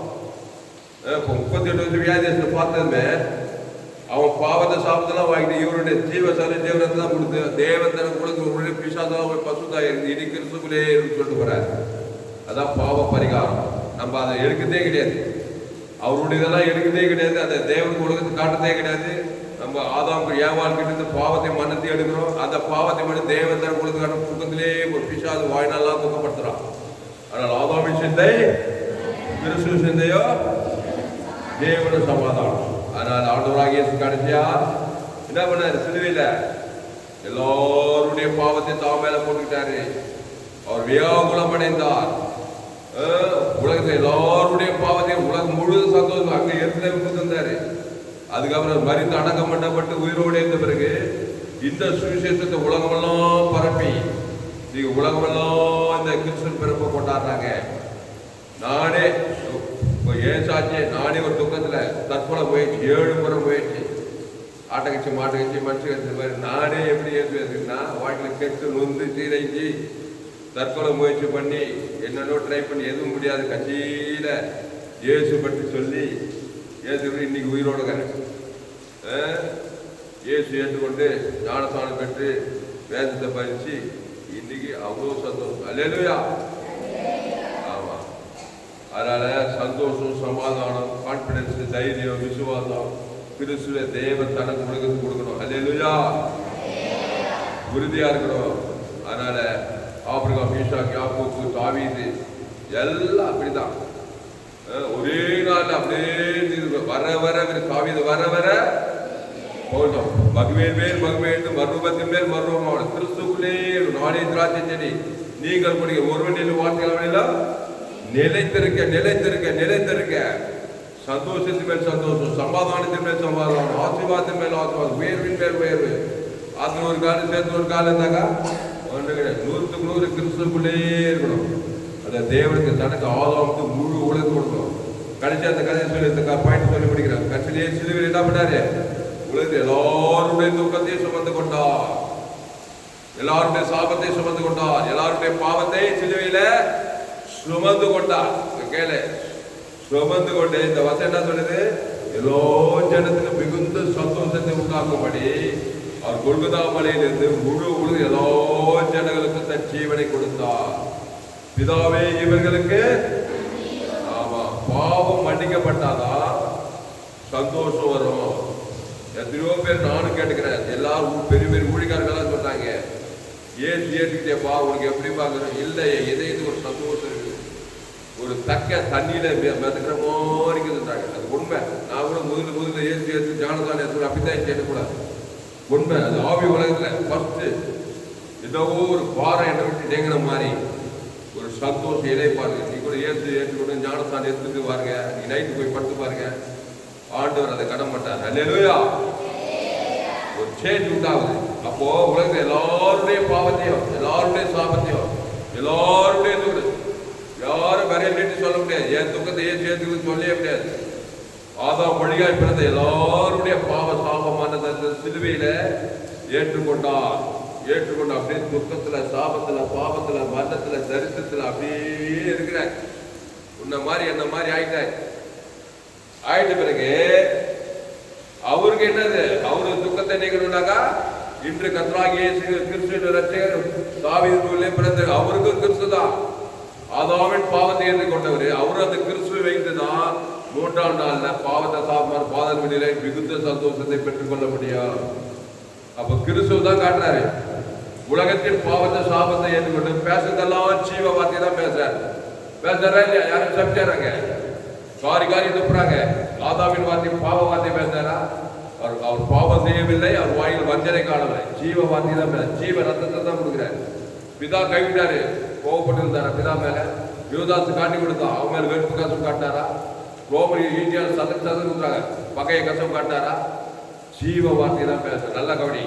38 வருஷம் வியாதியத்தை பார்த்ததுமே அவன் பாவத்தை சாப்பிட்டெல்லாம் வாங்கிட்டு இவருடைய ஜீவசாலை தேவனத்தை தான் கொடுத்து தேவன் தனக்கு உலக பிசாதான் பசுதான் இனி கிறிஸ்துக்குள்ளே சொல்லிட்டு போறாரு. அதான் பாவ பரிகாரம். நம்ம அதை எடுக்கிறதே கிடையாது. அவருடையதெல்லாம் எடுக்கிறதே கிடையாது. அதை தேவனுக்கு உலகத்துக்கு காட்டுறதே கிடையாது. நம்ம ஆதாம் ஏவாள் கிட்ட பாவத்தை மனத்தை எடுக்கிறோம். அந்த பாவத்தை மட்டும் தேவன் தனக்கு உலகத்துக்கான துக்கத்திலே ஒரு பிசாது வாய்நாளெல்லாம் துக்கப்படுத்துறான். ஆனால் ஆதாமின் சிந்தை கிறிஸ்துவ சிந்தையோ தேவன சமாதானம். அதனால் ஆண்டவராகிய இயேசு கடைசியா என்ன பண்ணாரு? சிலுவையில எல்லாருடைய பாவத்தை தான் மேல போட்டுக்கிட்டாரு. அவர் வியாகுலம் அடைந்தார். உலகத்தை எல்லாருடைய பாவத்தையும் உலகம் முழுவதும் சந்தோஷம் அங்க ஏற்கனவே தந்தாரு. அதுக்கப்புறம் மரித்து அடக்கம் பண்ணப்பட்டு உயிரோடு இருந்த பிறகு இந்த சுவிசேஷத்தை உலகமெல்லாம் பரப்பி உலகமெல்லாம் இந்த கிறிஸ்துவின் பிறப்பை கொண்டாடுறாங்க. நானே ஏன் சாட்சியே நானே ஒரு துக்கத்துல தற்கொலை முயற்சி 7 முறை முயற்சி, ஆட்டக்கட்சி மாட்டக்கட்சி மனுஷ மாதிரி நானே எப்படி ஏற்றுனா வாழ்க்கையில் கெட்டு நொந்து சீரைஞ்சி தற்கொலை முயற்சி பண்ணி என்னென்னோ ட்ரை பண்ணி எதுவும் முடியாது. கட்சியில இயேசு பற்றி சொல்லி இயேசு இன்னைக்கு உயிரோடு இயேசு ஏற்றுக்கொண்டு ஞானஸ்தானம் பெற்று வேதத்தை பறிச்சு இன்னைக்கு அவ்வளோ சந்தோஷம். அல்லேலூயா. ஆமா, அதனால சந்தோஷம், சமாதானம், கான்பிடன்ஸ், தைரியம், விசுவாசம் கிறிஸ்துவ தேவன் தனக்கு உலகத்துக்கு கொடுக்கணும். அல்லேலூயா. உறுதியா இருக்கணும். அதனால ஆபிரகாம், ஈசாக்கு, யாக்கோபு, தாவீது எல்லாம் அப்படிதான் ஒரே நாள் அப்படியே வர வர தாவீது வர வர போட்டோம். மகிமேல் மேல் மகிமேல் மர்மத்தின் மேல் மர்மமான கிறிஸ்துக்குள்ளே நானே திராட்சை செடி நீங்கள் முடிய ஒருவன் வார்த்தைகள் நிலைத்திருக்க நிலைத்திருக்க நிலைத்திருக்க சந்தோஷத்தின் மேல் சந்தோஷம், சமாதானத்தின் மேல் சமாதானம், ஆசீர்வாதத்தின் மேல் ஆசீர்வாதம், உயர்வின் மேல் உயர்வு. அது ஒரு காலம் சேர்த்து ஒரு காலம் இருந்தாக்கா ஒன்று கிடையாது. 100க்கு 100 கிறிஸ்துக்குள்ளே இருக்கணும். அந்த தேவனுக்கு தனக்கு ஆதாமுக்கு முழு உலகம் கொடுக்கணும். கடைசி அந்த கதையை சொல்லி இந்த பாயிண்ட் சொல்லி முடிக்கிறார். கடைசியிலே சிலுவையில் என்ன பண்ணாரு? உலகத்தில் எல்லாருடைய துக்கத்தை சுமந்து கொண்டார், எல்லாருடைய சாபத்தை சுமந்து கொண்டார், எல்லாருடைய பாவத்தை சிலுவையில சுமந்து கொண்டார். கேளு, சுமந்து கொண்டு இந்த வசனம் என்ன சொல்லுது? எல்லா ஜனத்துக்கும் மிகுந்த சந்தோஷத்தை உண்டாக்கும்படி அவர் கொல்கதா மலையிலிருந்து முழு உலக எல்லா ஜனங்களுக்கும் தன் ஜீவனை கொடுத்தார். பிதாவே இவர்களுக்கு ஆமா பாவம் மன்னிக்கப்பட்டாதான் சந்தோஷம் வரும். எத்தனையோ பேர் நானும் கேட்டுக்கிறேன், எல்லாரும் பெரிய பெரிய ஊழியக்காரர்களாம் சொல்றாங்க, ஏற்றுக்கிட்டேப்பா உனக்கு எப்படி பாக்குறோம்? இல்லை, இதயத்துக்கு ஒரு சந்தோஷம் இருக்கு, ஒரு தக்க தண்ணியில மிதக்கிற மாதிரி இருந்தாங்க. அது உண்மை. நான் கூட முதல்ல ஏற்று ஜானதான் ஏற்று அப்படித்தான் கேட்கக்கூடாது. உண்மை. அது ஆவி உலகத்துல ஃபர்ஸ்ட் ஏதோ ஒரு பாறை என்னை விட்டு நீங்கின மாதிரி ஒரு சந்தோஷம் இலைப்பாருங்க. நீ கூட ஏற்றுக்கொண்டு ஞானஸ்தானம் எடுத்துட்டு பாருங்க, நீ நைட்டு போய் படுத்து பாருங்க, ஆண்டவர் அதை கடன் மாட்டார். அல்லேலூயா. ஒரு சேஞ்ச் உண்டாகுது. அப்போ உலகத்துல எல்லாருடைய பாவத்தையும் எல்லாருடைய சாபத்தையும் எல்லாருடைய யாரும் வரையிட்டு சொல்ல முடியாது. என் துக்கத்தை ஏன் சேர்த்துக்கு சொல்லவே முடியாது. ஆதாம் வழியாய் பிறந்த எல்லாருடைய பாவ சாபமான சிலுவையில ஏற்றுக்கொண்டார். அப்படியே துக்கத்துல சாபத்துல பாவத்துல மரணத்துல தரிசனத்துல அப்படியே இருக்கிறார். உன்ன மாதிரி என்ன மாதிரி ஆயிட்ட பிறகு அவருக்கு என்னது? அவரு துக்கத்தை நீக்கணும்னாக்கா இன்று கர்த்தராகிய இயேசு கிறிஸ்து ரட்சகர் தாவீதிலே பிறந்த அவருக்கும் கிறிஸ்து தான். ஆதாமின் பாவத்தை ஏற்றுக்கொண்டவர். அவரு அந்த கிறிஸ்துவை வைத்துதான் 3ஆம் நாள்ல பாவத்தை சாப்பாடு பாதல் வெளியில மிகுந்த சந்தோஷத்தை பெற்றுக் கொள்ள முடியும். அப்ப கிறிஸ்துவ தான் காட்டுறாரு. உலகத்தின் பாவத்தை சாபத்தை ஏற்றுக்கொண்டு பேசுறதெல்லாம் ஜீவ வார்த்தை தான் பேசுறா இல்லையா? யாரும் சமைச்சாராங்க, காரி துப்புறாங்க. ஆதாமின் வார்த்தை பாவ வார்த்தை பேசுறாரா? அவர் பாவம் செய்யவில்லை, அவர் வாயில் வஞ்சனை காணவில்லை. ஜீவ வார்த்தை தான் ஜீவ ரத்தத்தை தான் கொடுக்குறாரு. பிதா கைவிட்டாரு, கோவப்பட்டு இருந்தாரா பிதா மேல? யூதாசு காட்டி கொடுத்தான், அவங்க மேல வெறுப்பு கசம் காட்டினாரா? ரோமரி ஈட்டியால் சதக்கு கொடுக்குறாங்க, பகையை கசம் காட்டினாரா? ஜீவ வார்த்தை தான் பேச. நல்ல கவனி.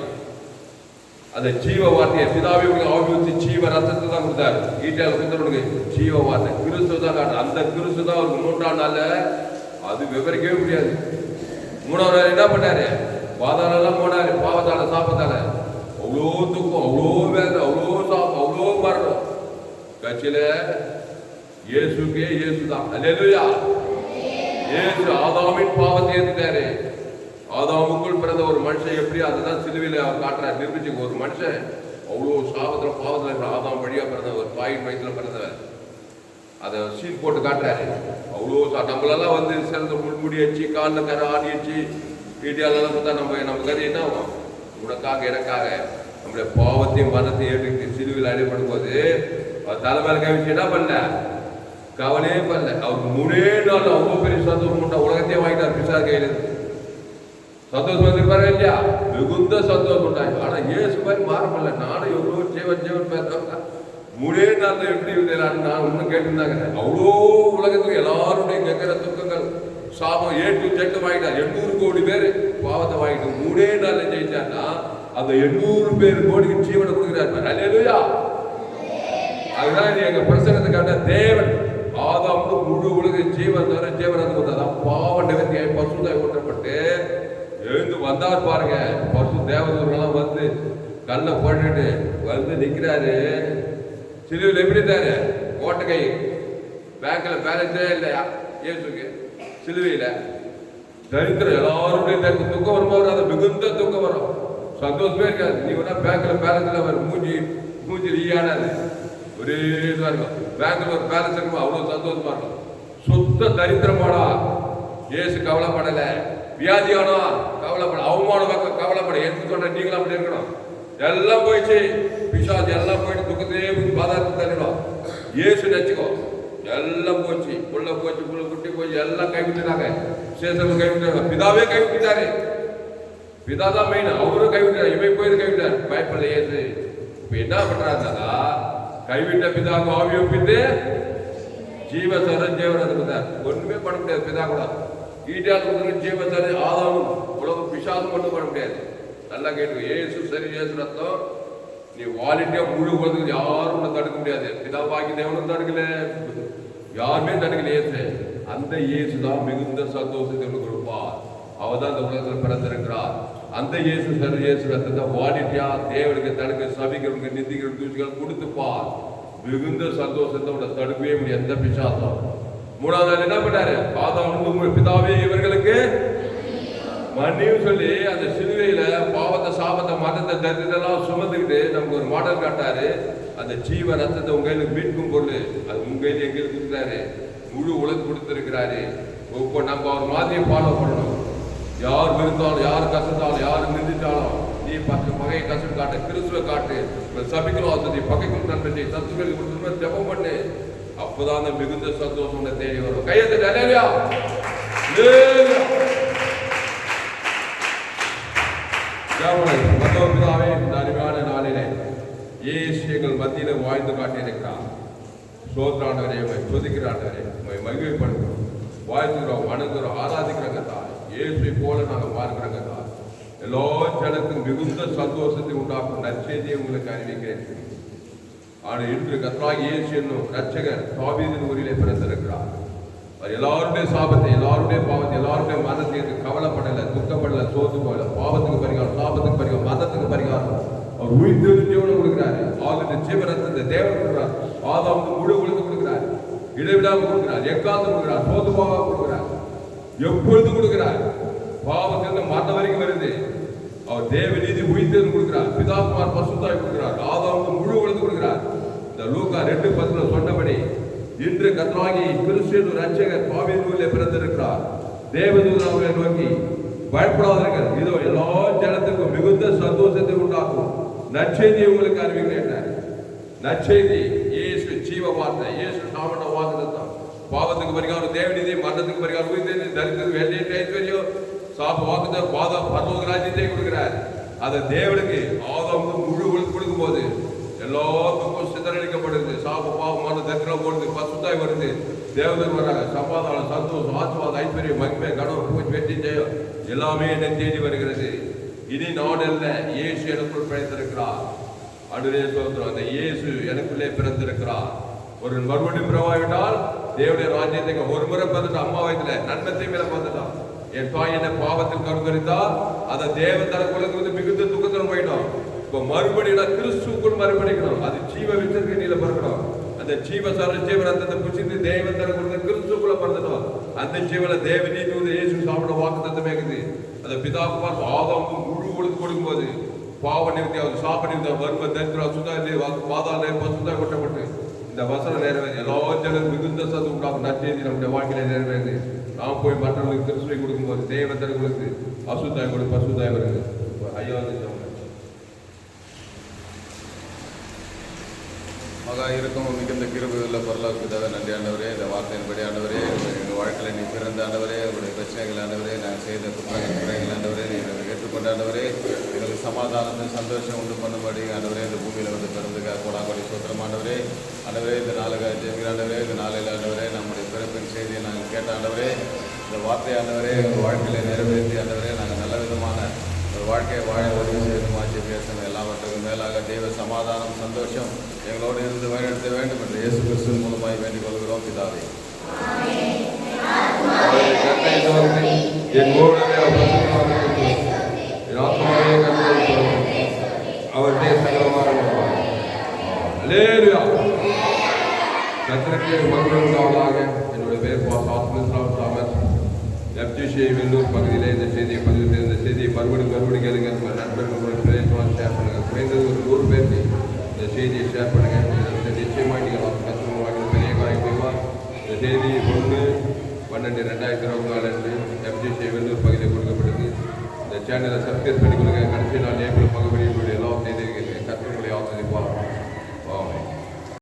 அந்த ஜீவ வார்த்தையை பிதாவை ஆவியூத்தி ஜீவ ரத்தத்தை தான் கொடுத்தாரு. ஈட்டியால் கொடுத்தவனுக்கு ஜீவ வார்த்தை கிறிஸ்து தான் காட்டு. அந்த கிறிஸ்து தான் அவருக்கு 3ஆம் நாள்ல அது விவரிக்கவே முடியாது. 3ஆம் நாள் என்ன பண்ணாரு? பாதாளெல்லாம் போனாரு, பாவத்தால சாப்பத்தால. அவ்வளோ துக்கம், அவ்வளோ வேதனை, அவ்வளோ சாப்பம், அவ்வளோ மரணம். கட்சியில இயேசுக்கே இயேசு தான். அல்லேலூயா. இயேசு ஆதாமின் பாவத்தை ஏற்றுட்டாரு. ஆதாமுக்குள் பிறந்த ஒரு மனுஷன் எப்படி அதுதான் சிலுவையில காட்டுறாரு, நிரூபிச்சு. ஒரு மனுஷன் அவ்வளோ சாபத்துல பாவத்துல இருக்கிற ஆதாம் வழியா பிறந்த ஒரு தாயின் வயிற்றுல பிறந்தவர். அதை சீட் போட்டு காட்டுறாரு. அவ்வளோ நம்மளெல்லாம் வந்து சிறந்த முள்முடி வச்சு காலில் கரை ஆடி வச்சு வீட்டியாலெல்லாம் பார்த்தா நம்ம கதை என்ன ஆகும்? உனக்காக எனக்காக நம்முடைய பாவத்தையும் மரணத்தையும் ஏற்றுக்கிட்டு சிலுவையில் அடைபடும் போது தலைமையில கவிச்சு என்ன பண்ணல? கவலையே பண்ணல. அவருக்கு 3 நாள் அவ்வளோ பெரிய சந்தோஷம் உண்டா. உலகத்தையும் வாங்கிட்டார் பிசாசு கையில. சந்தோஷம் வந்திருப்பாரு இல்லையா? மிகுந்த சந்தோஷம் உண்டாங்க. ஆனா இயேசு மாதிரி மாற முடியல. நானும் எவ்வளோ ஜீவன் பேசுறாங்க 3 நாள்ல எப்படி இருந்தாரு நான் இன்னும் கேட்டுருந்தாங்க. அவ்வளோ உலகத்துல எல்லாருடைய கேட்கிற துக்கங்கள் சாபம் ஏட்டு ஜெட்டு வாங்கிட்டார். 800 கோடி பேர் பாவத்தை வாங்கிட்டு 3 நாள்ல ஜெயிச்சார்னா அந்த 800 பேர் கோடிக்கு ஜீவனை கொடுக்குறாரு. அல்லேலூயா. அதுதான் எங்க பிரசங்கத்துக்கான தேவன் ஆதாமுக்கு முழு உலக ஜீவன் தவிர ஜீவன் கொடுத்தாதான் பாவ நிவர்த்தியை பசுதாய் ஊற்றப்பட்டு எழுந்து வந்தார் பாருங்க. பசு தேவதூர்கள்லாம் வந்து கல்லை போட்டுட்டு வந்து நிற்கிறாரு. சிலுவையில் எப்படி இருந்தாரு? ஓட்டக்கை, பேங்க்ல பேலன்ஸே இல்லையா இயேசுக்கு? சிலுவையில தரித்திரம் எல்லாருடைய துக்கம் வரும்போது அது மிகுந்த துக்கம் வரும். சந்தோஷமே இருக்காது. நீ வேணா பேங்க்ல பேலன்ஸ்ல வரும், மூஞ்சி ஈயானாது ஒரே இதுவா இருக்கும். பேங்க்ல ஒரு பேலன்ஸ் இருக்கும், அவ்வளவு சந்தோஷமா இருக்கும். சுத்த தரித்திரமாடா இயேசு கவலைப்படல. வியாதியானா கவலைப்பட, அவமானம் கவலைப்பட. எதுக்கு சொன்ன நீங்களும் அப்படி இருக்கணும். எல்லாம் போயிடுச்சு, பிசாசு எல்லாம் போயிட்டு துக்கத்தையே பாதாளத்தை தள்ளிடும். இயேசு நினைச்சுக்கோ, எல்லாம் போச்சு, புள்ள போச்சு, புள்ள குட்டி போச்சு, எல்லாம் கைவிட்டுட்டாங்க. சேசம் கைவிட்டாங்க, பிதாவே கைவிட்டாரு. பிதா தான் மெயின், அவரும் கைவிட்டாரு. இவன் போயிட்டு கைவிட்டார். பயப்படல இயேசு. இப்ப என்ன பண்றாருன்னா கைவிட்ட பிதாவுக்கு ஆவி ஒப்பிட்டு ஜீவசர ஜீவன் கொடுத்தார். ஒண்ணுமே பண்ண முடியாது பிதா கூட. ஈட்டியால் ஜீவசர ஆதாரம் உலகம் பிசாசம் ஒன்றும் பண்ண முடியாது. நல்லா கேட்டு ஏசு சரி ஏசு ரத்தம் நீ வாலண்டியா முழு உலகத்துக்கு யாரும் தடுக்க முடியாது. பிதாவாகி தேவனும் தடுக்கல, யாருமே தடுக்கல. ஏசு அந்த இயேசு தான் மிகுந்த சந்தோஷத்தை கொடுப்பார். அவர் தான் இந்த உலகத்தில் பிறந்திருக்கிறார். அந்த இயேசு சரி இயேசு ரத்தத்தை வாலண்டியா தேவனுக்கு தடுக்க சபிக்கிறவங்க நிந்திக்கிற தூசிகள் கொடுத்துப்பார். மிகுந்த சந்தோஷத்தை தடுக்கவே முடியாது எந்த பிசாசம். மூணாவது நாள் என்ன பண்ணாரு? ஆதாம் வந்து பிதாவே இவர்களுக்கு மன்னியும் சொல்லி அந்த சிலுவையில பாவத்தை, சாபத்தை, மரணத்தை, தரித்திரத்தெல்லாம் சுமந்துக்கிட்டு நமக்கு ஒரு மாடல் காட்டாரு. அந்த ஜீவ ரத்தத்தை உங்க கையில மீட்கும் பொருள் அது உங்க கையில எங்களுக்கு கொடுக்குறாரு. முழு உலகம் கொடுத்திருக்கிறாரு. இப்போ நம்ம அவர் மாதிரியை ஃபாலோ பண்ணணும். யார் விருந்தாலும், யார் கசந்தாலும், யார் நின்றுட்டாலும் நீ பகையை கசம் காட்டு, கிறிஸ்துவ காட்டு, சபிக்கணும் வசதி, பகைக்கும் நன்மை, சத்துக்களுக்கு கொடுத்து ஜெபம் பண்ணு. அப்போதான் அந்த மிகுந்த சந்தோஷம் உன்னை தேடி வரும். கையெழுத்து இல்லையா? மத்தவர்களாவே இந்த அருமையான நாளிலே இயேசு எங்கள் மத்தியில வாழ்ந்து காட்டியிருக்கிறார். சோத்ராண்டவரே, துதிக்கிறாண்டவரே, மகிழ்ச்சிப்படுகிறோம், வாழ்த்துகிறோம், வணங்குகிறோம், ஆராதிக்கிறங்க தான். இயேசுவை போல நாங்கள் பார்க்கிறோங்க தான். எல்லா ஜனத்துக்கும் மிகுந்த சந்தோஷத்தை உண்டாக்கும் நற்செய்தியை உங்களுக்கு அறிவிக்கிறேன். ஆனால் இன்று கர்த்தராகிய இயேசு என்னும் ரட்சகர் தாவீதின் ஊரிலே பிறந்திருக்கிறார். எல்லாருடைய சாபத்தை, எல்லாருடைய பாவத்தை, எல்லாருடைய மரணத்தை கவலைப்படல, துக்கப்படல, சோர்ந்து போகல. பாவத்துக்கு பரிகாரம், சாபத்துக்கு பரிகாரம், மரணத்துக்கு பரிகாரம். அவர் உயிர்த்தெழு ஜீவனை கொடுக்கிறாரு. ஆளுடைய ஜீவனத்தை தேவன் கொடுக்கிறார். ஆதாமுக்கு முழு உலகம் கொடுக்கிறார். இடைவிடாமல் கொடுக்கிறார். எக்காலத்து கொடுக்கிறார். சோர்ந்து போகாம கொடுக்கிறார். எப்பொழுது கொடுக்கிறார்? பாவத்திலிருந்து மரணம் வரைக்கும் வருது. அவர் தேவ நீதி உயிர்த்தெழு கொடுக்கிறார். பிதாகுமார் பசுத்தாய் கொடுக்கிறார். ஆதாமுக்கு முழு உலகம் கொடுக்கிறார். இந்த லூக்கா 2:10 சொன்னபடி இன்று கர்த்தராகிய கிறிஸ்து ரட்சகர் தாவீதிலே பிறந்திருக்கிறார். தேவதூதன் அவர்களை நோக்கி பயப்படாதீர்கள், இதோ எல்லா ஜனத்துக்கும் மிகுந்த சந்தோஷத்தை உண்டாக்கும் நற்செய்தியை உங்களுக்கு அறிவிக்கிறேன். நற்செய்தி இயேசு ஜீவ வார்த்தை, இயேசு நாம வாக்குதான். பாவத்துக்கு பரிகாரம், தேவநீதி, மரணத்துக்கு பரிகாரம், உயிர்த்தெழுதல், தரித்திரம், வெள்ளையை ஐஸ்வர்யம், சாப வாக்குத பாதம், பரலோக ராஜ்யத்தை கொடுக்கிறார். அதை தேவனுக்கு ஆதாம் முழு கொடுக்கும் போது எல்லாத்துக்கும் சிதறடிக்கப்படுது. சாப பாவம், மரண தரித்திரம் போடுது, பசுத்தாய் வருது, தேவதூதன் வராங்க. சமாதானம், சந்தோஷம், ஆசீர்வாதம், ஐஸ்வர்யம், மகிமை, கனவு, பூச்சி, வெற்றி, ஜெயம் எல்லாமே என்னை தேடி வருகிறது. இனி நான் அல்ல, இயேசு எனக்குள் பிறந்திருக்கிறார். அடுவே சொல்றோம், அந்த இயேசு எனக்குள்ளே பிறந்திருக்கிறார். ஒரு மறுபடியும் பிறவாவிட்டால் தேவனுடைய ராஜ்யத்தை ஒரு முறை பிறந்துட்டான். அம்மா வயதுல நன்மத்தை மேல பிறந்துட்டான். என் தாய் என்ன பாவத்தில் கருங்கரித்தா அதை தேவன் தனக்குள்ள மிகுந்த துக்கத்தில் போயிட்டோம். இப்போ மறுபடியும் கிறிஸ்துக்குள் மறுபடிக்கணும். அது ஜீவ வித்திற்கு நீல பிறக்கணும். அந்த ஜீவ சர ஜீவ ரத்தத்தை புசித்து தேவன் தனக்குள்ள கிறிஸ்துக்குள்ள பிறந்துட்டோம். அந்த ஜீவன தேவ நீதி இயேசு சாப்பிட வாக்கு தத்தமேக்குது. அந்த பிதாகுமார் ஆதாம் முழு ஒழுங்கு கொடுக்கும்போது பாவ நிறுத்தி அவர் சாப்பிட நிறுத்தி வர்ம தரித்திர சுதா பாதாள பசுதா கொட்டப்பட்டு இந்த வசனம் நிறைவேறு. எல்லா ஜனம் மிகுந்த சத்து உண்டாகும் நற்செய்தி நம்முடைய வாழ்க்கையில நிறைவேறுது. நாம் போய் மற்றவர்களுக்கு கிறிஸ்துவை கொடுக்கும்போது தேவன் தனக்குள்ள அசுத்தாய் கொடு பசுதாய் வருது. ஐயா மகா இருக்கும் மிகுந்த கிருபையுள்ள பரலோகத்துக்காக நன்றி ஆண்டவரே. இந்த வார்த்தையின்படி ஆண்டவரே, எங்கள் வாழ்க்கையில் நீ பிறந்த ஆண்டவரே, உங்களுடைய பிரச்சனைகள் ஆண்டவரே, நாங்கள் செய்த குற்றங்கள் ஆண்டவரே, நீங்கள் ஏற்றுக்கொண்ட ஆண்டவரே, எங்களுக்கு சமாதானத்தை சந்தோஷம் உண்டு பண்ணும்படி ஆண்டவரே இந்த பூமியில் வந்து பிறந்துக்காக கோடாங்கோடி சோத்திரம் ஆண்டவரே. ஆண்டவரே, இந்த நாளுக்காக ஜெபிக்கிற ஆண்டவரே, இந்த நாளில் ஆண்டவரே நம்முடைய பிறப்பின் செய்தியை நாங்கள் கேட்ட ஆண்டவரே, இந்த வார்த்தை ஆண்டவரே எங்கள் வாழ்க்கையில் நிறைவேற்றி ஆண்டவரே நாங்கள் நல்ல விதமான ஒரு வாழ்க்கையை வாழ உதவி செய்யணும். ஆட்சி பேசணும். எல்லாவற்றுக்கும் மேலாக தெய்வ சமாதானம் சந்தோஷம் எங்களோடு இருந்து வழிநடத்த வேண்டும் என்று இயேசு கிறிஸ்துவின் மூலமாய் வேண்டிக் கொள்கிறோம் பிதாவே. அவருடைய என்னுடைய பேர் தாமஸ் எப்ஜிஷே வெள்ளூர் பகுதியில் இந்த செய்தியை பதிவு செய்த இந்த செய்தியை மறுபடியும் கேளுங்க. நண்பர்கள் ஷேர் பண்ணுங்க. குறைந்தது ஒரு 100 பேருக்கு இந்த செய்தியை ஷேர் பண்ணுங்க. நிச்சயமாக நீங்கள் கற்றுக்கணும். பெரிய காரியம் போய்வார். இந்த செய்தி 1/12/2024 அன்று எப்ஜிஷே வெள்ளூர் பகுதியில் கொடுக்கப்பட்டது. இந்த சேனலை சப்ஸ்கிரைப் பண்ணி கொடுங்க. கடைசி நாள் ஏப்ரல் பகுதியில் எல்லா செய்திகள்